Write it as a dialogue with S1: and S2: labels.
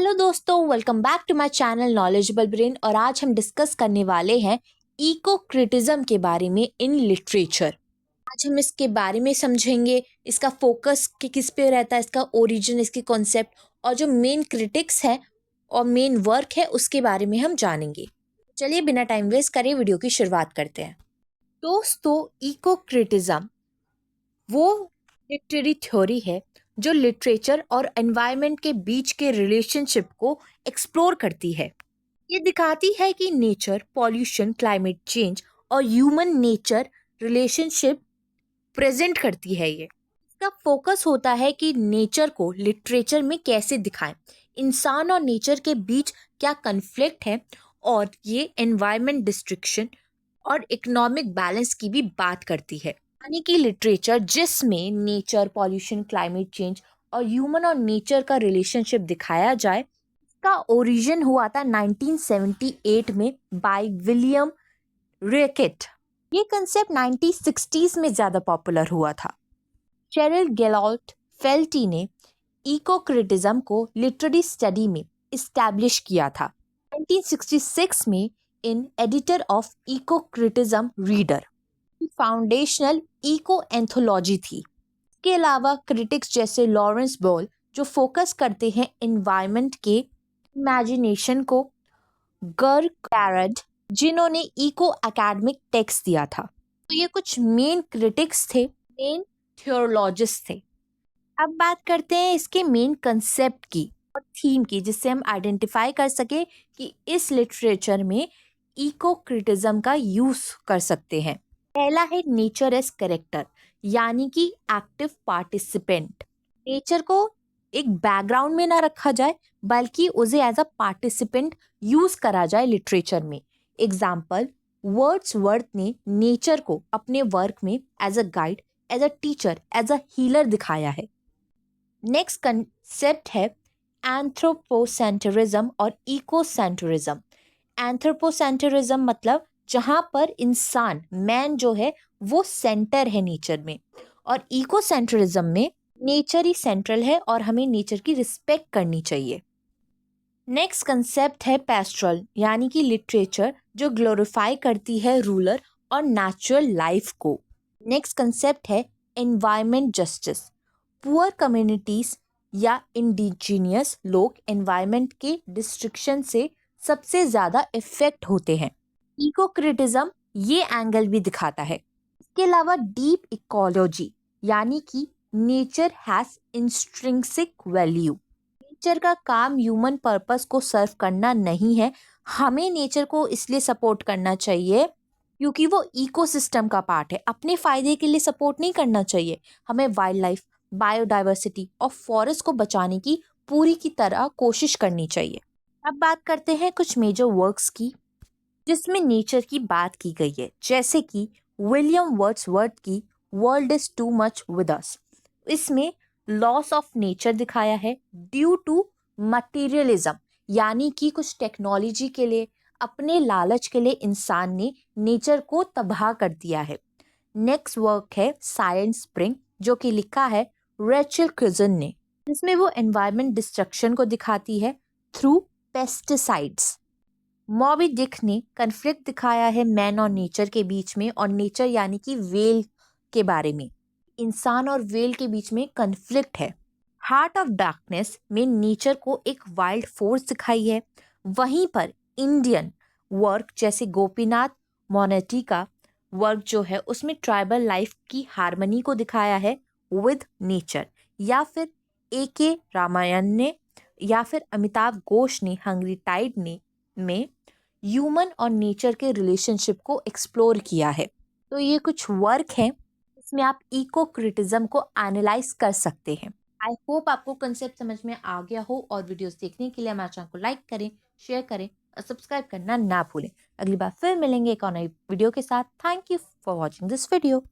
S1: Hello दोस्तों, welcome back to my channel knowledgeable brain. और आज हम डिस्कस करने वाले हैं इको क्रिटिज्म के बारे में इन लिटरेचर। आज हम इसके बारे में समझेंगे, इसका फोकस किस पे रहता है, इसका ओरिजिन, इसके कॉन्सेप्ट और जो मेन क्रिटिक्स है और मेन वर्क है उसके बारे में हम जानेंगे। चलिए बिना टाइम वेस्ट करे वीडियो की शुरुआत करते हैं। दोस्तों, इको क्रिटिज्म वो लिटरेरी थ्योरी है जो लिटरेचर और एनवायरनमेंट के बीच के रिलेशनशिप को एक्सप्लोर करती है। ये दिखाती है कि नेचर, पॉल्यूशन, क्लाइमेट चेंज और ह्यूमन नेचर रिलेशनशिप प्रेजेंट करती है। ये इसका फोकस होता है कि नेचर को लिटरेचर में कैसे दिखाएं, इंसान और नेचर के बीच क्या कन्फ्लिक्ट है, और ये एनवायरनमेंट डिस्ट्रक्शन और इकोनॉमिक बैलेंस की भी बात करती है। यानी कि लिटरेचर जिसमें नेचर, पॉल्यूशन, क्लाइमेट चेंज और ह्यूमन और नेचर का रिलेशनशिप दिखाया जाए। इसका ओरिजिन हुआ था 1978 में बाय विलियम रेकेट। ये कंसेप्ट 1960s में ज़्यादा पॉपुलर हुआ था। शेरिल गेलॉल्ट फेल्टी ने इको क्रिटिज्म को लिटरेरी स्टडी में इस्टेब्लिश किया था 1966 में in editor of ecocriticism reader. Foundational eco anthology थी। इसके अलावा क्रिटिक्स जैसे लॉरेंस बॉल जो फोकस करते हैं एनवायरनमेंट के इमेजिनेशन को, गर कैरड जिन्होंने इको एकेडमिक टेक्स्ट दिया था। तो ये कुछ मेन क्रिटिक्स थे, मेन थियोलॉजिस्ट थे। अब बात करते हैं इसके मेन कंसेप्ट की और थीम की, जिससे हम आइडेंटिफाई कर सके कि इस लिटरेचर में इको क्रिटिज्म का यूज कर सकते हैं। पहला है नेचर एज कैरेक्टर, यानी कि एक्टिव पार्टिसिपेंट। नेचर को एक बैकग्राउंड में ना रखा जाए बल्कि उसे एज अ पार्टिसिपेंट यूज करा जाए लिटरेचर में। एग्जाम्पल, वर्ड्सवर्थ ने नेचर को अपने वर्क में as a guide, as a teacher, as a healer दिखाया है। नेक्स्ट कंसेप्ट है एंथ्रोपोसेंट्रिज्म और इकोसेंट्रिज्म। एंथ्रोपोसेंट्रिज्म मतलब जहां पर इंसान, मैन जो है वो सेंटर है नेचर में, और इकोसेंट्रिज्म में नेचर ही सेंट्रल है और हमें नेचर की रिस्पेक्ट करनी चाहिए। नेक्स्ट कंसेप्ट है पेस्ट्रल, यानी कि लिटरेचर जो ग्लोरीफाई करती है रूरल और नेचुरल लाइफ को। नेक्स्ट कंसेप्ट है एनवायरमेंट जस्टिस। पुअर कम्युनिटीज या इंडिजीनियस लोग एनवायरमेंट के डिस्ट्रक्शन से सबसे ज़्यादा इफेक्ट होते हैं। इको क्रिटिज्म ये एंगल भी दिखाता है। इसके अलावा डीप इकोलॉजी, यानी कि nature has intrinsic value. Nature का काम ह्यूमन पर्पस को सर्व करना नहीं है। हमें नेचर को इसलिए सपोर्ट करना चाहिए क्योंकि वो इकोसिस्टम का पार्ट है। अपने फायदे के लिए सपोर्ट नहीं करना चाहिए। हमें वाइल्ड लाइफ, बायोडाइवर्सिटी और फॉरेस्ट को बचाने की पूरी की तरह कोशिश करनी चाहिए। अब बात करते हैं कुछ मेजर वर्क्स की जिसमें नेचर की बात की गई है, जैसे कि विलियम वर्ड्सवर्थ की world is too much with us. इसमें लॉस ऑफ नेचर दिखाया है ड्यू टू मटेरियलिज्म, यानी कि कुछ टेक्नोलॉजी के लिए, अपने लालच के लिए इंसान ने नेचर को तबाह कर दिया है। नेक्स्ट वर्क है साइलेंट स्प्रिंग, जो कि लिखा है रेचल क्रिजन ने। इसमें वो एनवायरमेंट डिस्ट्रक्शन को दिखाती है थ्रू पेस्टिसाइड्स। मॉबी डिक ने कन्फ्लिक्ट दिखाया है मैन और नेचर के बीच में, और नेचर यानी कि वेल के बारे में। इंसान और वेल के बीच में कन्फ्लिक्ट है। हार्ट ऑफ डार्कनेस में नेचर को एक वाइल्ड फोर्स दिखाई है। वहीं पर इंडियन वर्क जैसे गोपीनाथ मोनेटी का वर्क जो है उसमें ट्राइबल लाइफ की हार्मनी को दिखाया है विद नेचर। या फिर A.K. रामायण ने या फिर अमिताभ घोष ने हंग्री टाइड ने में ह्यूमन और नेचर के रिलेशनशिप को एक्सप्लोर किया है। तो ये कुछ वर्क हैं इसमें आप इको क्रिटिज्म को एनालाइज कर सकते हैं। आई होप आपको कंसेप्ट समझ में आ गया हो, और वीडियोस देखने के लिए हमारे चैनल को लाइक करें, शेयर करें और सब्सक्राइब करना ना भूलें। अगली बार फिर मिलेंगे एक और नई वीडियो के साथ। Thank you for watching this video.